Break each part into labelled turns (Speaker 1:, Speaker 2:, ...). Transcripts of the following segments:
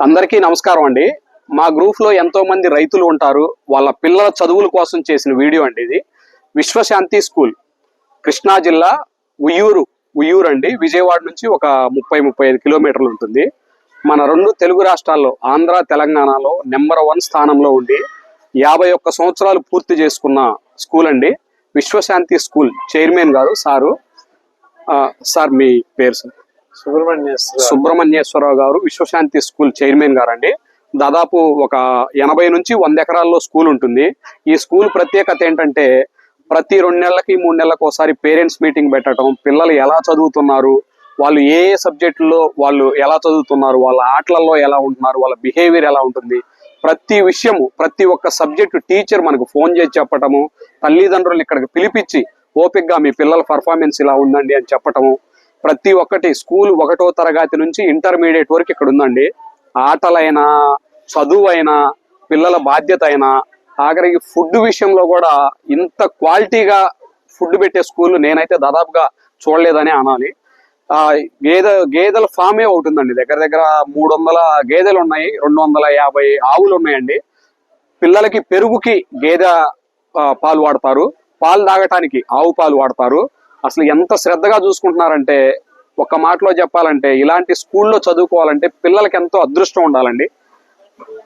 Speaker 1: అందరికీ నమస్కారం అండి. మా గ్రూప్ లో ఎంతో మంది రైతులు ఉంటారు. వాళ్ళ పిల్లల చదువుల కోసం చేసిన వీడియో అండి ఇది. విశ్వశాంతి స్కూల్, కృష్ణా జిల్లా, ఉయ్యూరు అండి. విజయవాడ నుంచి ఒక 30-35 కిలోమీటర్లు ఉంటుంది. మన రెండు తెలుగు రాష్ట్రాల్లో, ఆంధ్ర తెలంగాణలో నెంబర్ 1 స్థానంలో ఉండి 51 సంవత్సరాలు పూర్తి చేసుకున్న స్కూల్ అండి. విశ్వశాంతి స్కూల్ చైర్మన్ గారు సార్ మీ పేరు సార్? సుబ్రహ్మణ్యేశ్వరరావు గారు విశ్వశాంతి స్కూల్ చైర్మన్ గారు అండి. దాదాపు ఒక 80 నుంచి 100 ఎకరాల్లో స్కూల్ ఉంటుంది. ఈ స్కూల్ ప్రత్యేకత ఏంటంటే ప్రతి 2 నెలలకి 3 నెలలకు ఒకసారి పేరెంట్స్ మీటింగ్ పెట్టడం, పిల్లలు ఎలా చదువుతున్నారు, వాళ్ళు ఏ సబ్జెక్టుల్లో వాళ్ళు ఎలా చదువుతున్నారు, వాళ్ళ ఆటలలో ఎలా ఉంటున్నారు, వాళ్ళ బిహేవియర్ ఎలా ఉంటుంది, ప్రతి విషయము, ప్రతి ఒక్క సబ్జెక్టు టీచర్ మనకు ఫోన్ చేసి చెప్పటము, తల్లిదండ్రులు ఇక్కడికి పిలిపించి ఓపికగా మీ పిల్లల పర్ఫార్మెన్స్ ఇలా ఉందండి అని చెప్పటము, ప్రతి ఒక్కటి స్కూల్ 1వ తరగతి నుంచి ఇంటర్మీడియట్ వరకు ఇక్కడ ఉందండి. ఆటలైనా, చదువు అయినా, పిల్లల బాధ్యత అయినా, ఆఖరికి ఫుడ్ విషయంలో కూడా ఇంత క్వాలిటీగా ఫుడ్ పెట్టే స్కూల్ నేనైతే దాదాపుగా చూడలేదని అనాలి. గేదెల ఫామే ఒకటి ఉందండి. దగ్గర 300 గేదెలు ఉన్నాయి, 250 ఆవులు ఉన్నాయండి. పిల్లలకి పెరుగుకి గేదె పాలు వాడతారు, పాలు తాగటానికి ఆవు పాలు వాడతారు. అసలు ఎంత శ్రద్ధగా చూసుకుంటున్నారంటే, ఒక్క మాటలో చెప్పాలంటే ఇలాంటి స్కూల్లో చదువుకోవాలంటే పిల్లలకి ఎంతో అదృష్టం ఉండాలండి.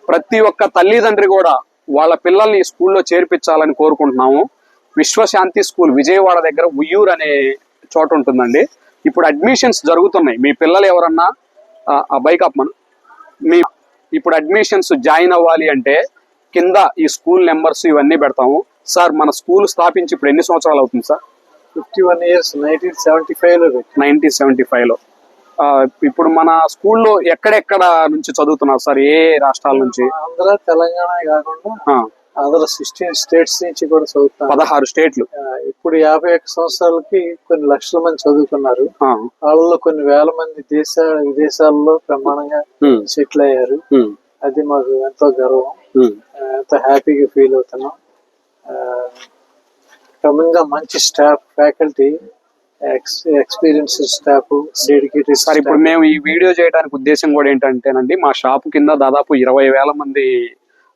Speaker 1: ప్రతి ఒక్క తల్లిదండ్రి కూడా వాళ్ళ పిల్లల్ని ఈ స్కూల్లో చేర్పించాలని కోరుకుంటున్నాము. విశ్వశాంతి స్కూల్ విజయవాడ దగ్గర ఉయ్యూరు అనే చోట ఉంటుందండి. ఇప్పుడు అడ్మిషన్స్ జరుగుతున్నాయి. మీ పిల్లలు ఎవరన్నా బైక్ అప్మను ఇప్పుడు అడ్మిషన్స్ జాయిన్ అవ్వాలి అంటే కింద ఈ స్కూల్ నెంబర్స్ ఇవన్నీ పెడతాము. సార్, మన స్కూల్ స్థాపించి ఇప్పుడు ఎన్ని సంవత్సరాలు అవుతుంది సార్?
Speaker 2: 51 years,
Speaker 1: 1975లో. ఇప్పుడు మన స్కూల్లో ఎక్కడెక్కడ నుంచి చదువుతున్నారు సార్? ఏ రాష్ట్రాల నుంచి?
Speaker 2: ఆంధ్ర, తెలంగాణ కాకుండా అదర్ 16 స్టేట్స్ నుంచి కూడా చదువుతున్నారు.
Speaker 1: 16 స్టేట్లు.
Speaker 2: ఇప్పుడు 51 సంవత్సరాలకి కొన్ని లక్షల మంది చదువుతున్నారు. వాళ్ళలో కొన్ని వేల మంది విదేశాల్లో ప్రమాణంగా సెటిల్ అయ్యారు. అది మాకు ఎంతో గర్వం, ఎంతో హ్యాపీగా ఫీల్ అవుతున్నాం. క్రమంగా మంచి staff, faculty, experienced staff, dedicated
Speaker 1: sir. ఇప్పుడు మేము ఈ వీడియో చేయడానికి ఉద్దేశం కూడా ఏంటంటేనండి, మా షాప్ కింద దాదాపు 20,000 మంది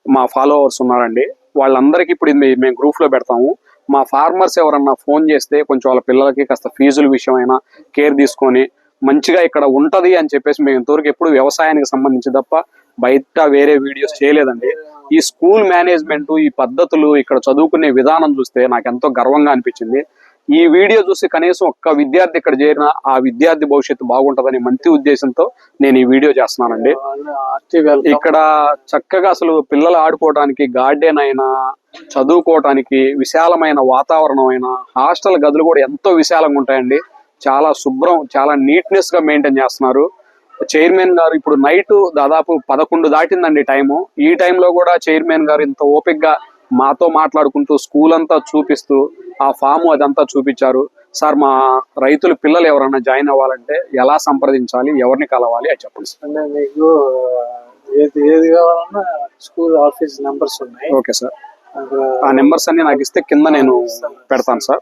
Speaker 1: మా ఫాలోవర్స్ ఉన్నారండి. వాళ్ళందరికీ ఇప్పుడు మేము గ్రూప్ లో పెడతాము. మా ఫార్మర్స్ ఎవరన్నా ఫోన్ చేస్తే కొంచెం వాళ్ళ పిల్లలకి కాస్త ఫీజుల విషయమైనా కేర్ తీసుకొని మంచిగా ఇక్కడ ఉంటది అని చెప్పేసి మేము ఇంతవరకు ఎప్పుడు వ్యవసాయానికి సంబంధించి తప్ప బయట వేరే వీడియోస్ చేయలేదండి. ఈ స్కూల్ మేనేజ్మెంట్, ఈ పద్ధతులు, ఇక్కడ చదువుకునే విధానం చూస్తే నాకు ఎంతో గర్వంగా అనిపించింది. ఈ వీడియో చూసి కనీసం ఒక్క విద్యార్థి ఇక్కడ చేరిన ఆ విద్యార్థి భవిష్యత్తు బాగుంటదని మంచి ఉద్దేశంతో నేను ఈ వీడియో చేస్తున్నానండి. ఇక్కడ చక్కగా అసలు పిల్లలు ఆడుకోవడానికి గార్డెన్ అయినా, చదువుకోవటానికి విశాలమైన వాతావరణం అయినా, హాస్టల్ గదులు కూడా ఎంతో విశాలంగా ఉంటాయండి. చాలా శుభ్రం, చాలా నీట్నెస్ గా మెయింటైన్ చేస్తున్నారు. చైర్మన్ గారు ఇప్పుడు నైట్ దాదాపు 11 దాటిందండి టైము. ఈ టైంలో కూడా చైర్మన్ గారు ఇంత ఓపికగా మాతో మాట్లాడుకుంటూ స్కూల్ అంతా చూపిస్తూ ఆ ఫామ్ అదంతా చూపించారు. సార్, మా రైతులు పిల్లలు ఎవరన్నా జాయిన్ అవ్వాలంటే ఎలా సంప్రదించాలి, ఎవరిని కలవాలి అని చెప్పండి సార్.
Speaker 2: అంటే మీకు ఏది కావాలన్నా స్కూల్ ఆఫీస్ నెంబర్స్ ఉన్నాయి.
Speaker 1: ఓకే సార్, ఆ నెంబర్స్ అన్ని నాకు ఇస్తే కింద నేను పెడతాను సార్.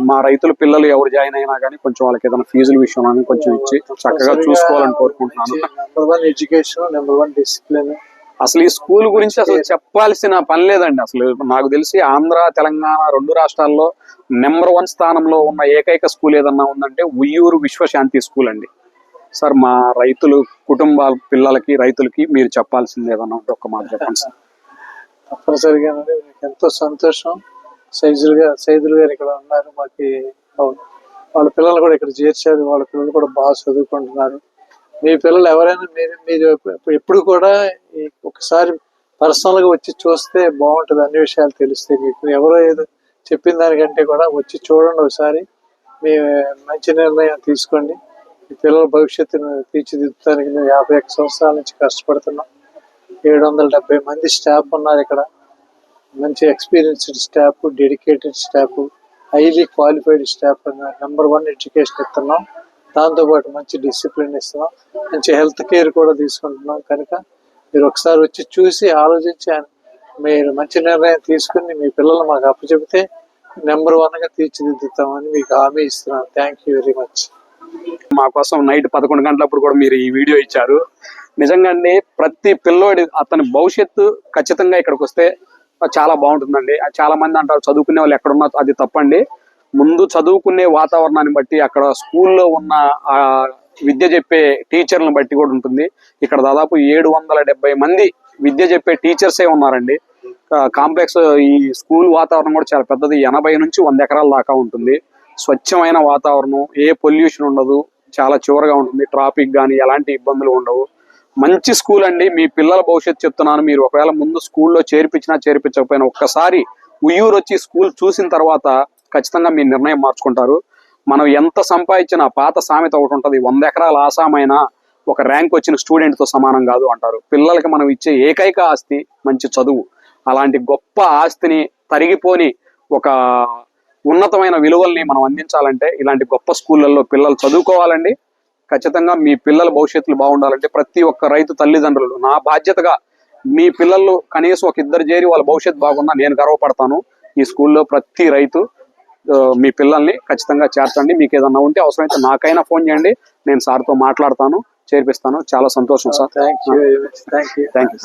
Speaker 1: మా రైతుల పిల్లలు ఎవరు జాయిన్ అయినా కానీ కొంచెం వాళ్ళకి ఏదైనా ఫీజుల విషయం కొంచెం ఇచ్చి చక్కగా చూసుకోవాలని కోరుకుంటున్నాను.
Speaker 2: Number 1 education, number 1 discipline.
Speaker 1: అసలు ఈ స్కూల్ గురించి అసలు చెప్పాల్సిన పని లేదండి. అసలు నాకు తెలిసి ఆంధ్ర, తెలంగాణ 2 రాష్ట్రాల్లో నెంబర్ 1 స్థానంలో ఉన్న ఏకైక స్కూల్ ఏదన్నా ఉందంటే ఉయ్యూరు విశ్వశాంతి స్కూల్ అండి. సార్, మా రైతులు కుటుంబాల పిల్లలకి, రైతులకి మీరు చెప్పాల్సింది ఏదన్నా ఉంటే ఒక్క మాట చెప్పండి సార్.
Speaker 2: తప్పనిసరిగా మీకు ఎంతో సంతోషం. సైదులు గారు ఇక్కడ ఉన్నారు. మాకు వాళ్ళ పిల్లలు కూడా ఇక్కడ చేర్చారు. వాళ్ళ పిల్లలు కూడా బాగా చదువుకుంటున్నారు. మీ పిల్లలు ఎవరైనా మీరు ఎప్పుడు కూడా ఒకసారి పర్సనల్ గా వచ్చి చూస్తే బాగుంటుంది. అన్ని విషయాలు తెలుస్తాయి. మీకు ఎవరో ఏదో చెప్పిన దానికంటే కూడా వచ్చి చూడండి ఒకసారి. మీ మంచి నిర్ణయం తీసుకోండి. మీ పిల్లల భవిష్యత్తును తీర్చిదిద్దడానికి మేము 51 సంవత్సరాల నుంచి కష్టపడుతున్నాం. 770 మంది స్టాఫ్ ఉన్నారు ఇక్కడ. మంచి experienced staff, dedicated staff, highly qualified staff. Number 1 education ఇస్తున్నాం. దాంతోపాటు మంచి డిసిప్లిన్ ఇస్తున్నాం. మంచి హెల్త్ కేర్ కూడా తీసుకుంటున్నాం. కనుక మీరు ఒకసారి వచ్చి చూసి ఆలోచించి మీరు మంచి నిర్ణయం తీసుకుని మీ పిల్లలు మాకు అప్పచెబితే నెంబర్ 1గా తీర్చిదిద్దుతామని మీకు హామీ ఇస్తున్నాను. Thank you very much.
Speaker 1: మా కోసం నైట్ 11 గంటలప్పుడు కూడా మీరు ఈ వీడియో ఇచ్చారు. నిజంగా అండి ప్రతి పిల్లోడి అతని భవిష్యత్తు ఖచ్చితంగా ఇక్కడికి వస్తే చాలా బాగుంటుందండి. చాలా మంది అంటారు చదువుకునే వాళ్ళు ఎక్కడున్నా అది తప్పండి. ముందు చదువుకునే వాతావరణాన్ని బట్టి అక్కడ స్కూల్లో ఉన్న ఆ విద్య చెప్పే టీచర్లను బట్టి కూడా ఉంటుంది. ఇక్కడ దాదాపు 770 మంది విద్య చెప్పే టీచర్సే ఉన్నారండి. కాంప్లెక్స్ ఈ స్కూల్ వాతావరణం కూడా చాలా పెద్దది. 80 నుంచి 100 ఎకరాల దాకా ఉంటుంది. స్వచ్ఛమైన వాతావరణం, ఏ పొల్యూషన్ ఉండదు, చాలా చివరగా ఉంటుంది. ట్రాఫిక్ కానీ ఎలాంటి ఇబ్బందులు ఉండవు. మంచి స్కూల్ అండి. మీ పిల్లల భవిష్యత్తు చెప్తున్నాను. మీరు ఒకవేళ ముందు స్కూల్లో చేర్పించకపోయినా ఒక్కసారి ఉయ్యూరు వచ్చి స్కూల్ చూసిన తర్వాత ఖచ్చితంగా మీ నిర్ణయం మార్చుకుంటారు. మనం ఎంత సంపాదించినా పాత సామెత ఒకటి ఉంటుంది, 100 ఎకరాల ఆసామైనా ఒక ర్యాంక్ వచ్చిన స్టూడెంట్ తో సమానం కాదు అంటారు. పిల్లలకి మనం ఇచ్చే ఏకైక ఆస్తి మంచి చదువు. అలాంటి గొప్ప ఆస్తిని తరిగిపోని ఒక ఉన్నతమైన విలువల్ని మనం అందించాలంటే ఇలాంటి గొప్ప స్కూళ్ళల్లో పిల్లలు చదువుకోవాలండి. ఖచ్చితంగా మీ పిల్లల భవిష్యత్తులు బాగుండాలంటే ప్రతి ఒక్క రైతు తల్లిదండ్రులు నా బాధ్యతగా మీ పిల్లలు కనీసం ఒక ఇద్దరు చేరి వాళ్ళ భవిష్యత్తు బాగున్నా నేను గర్వపడతాను. ఈ స్కూల్లో ప్రతి రైతు మీ పిల్లల్ని ఖచ్చితంగా చేర్చండి. మీకు ఏదన్నా ఉంటే అవసరమైతే నాకైనా ఫోన్ చేయండి, నేను సార్తో మాట్లాడతాను, చేర్పిస్తాను. చాలా సంతోషం sir.
Speaker 2: Thank you.
Speaker 1: Thank you.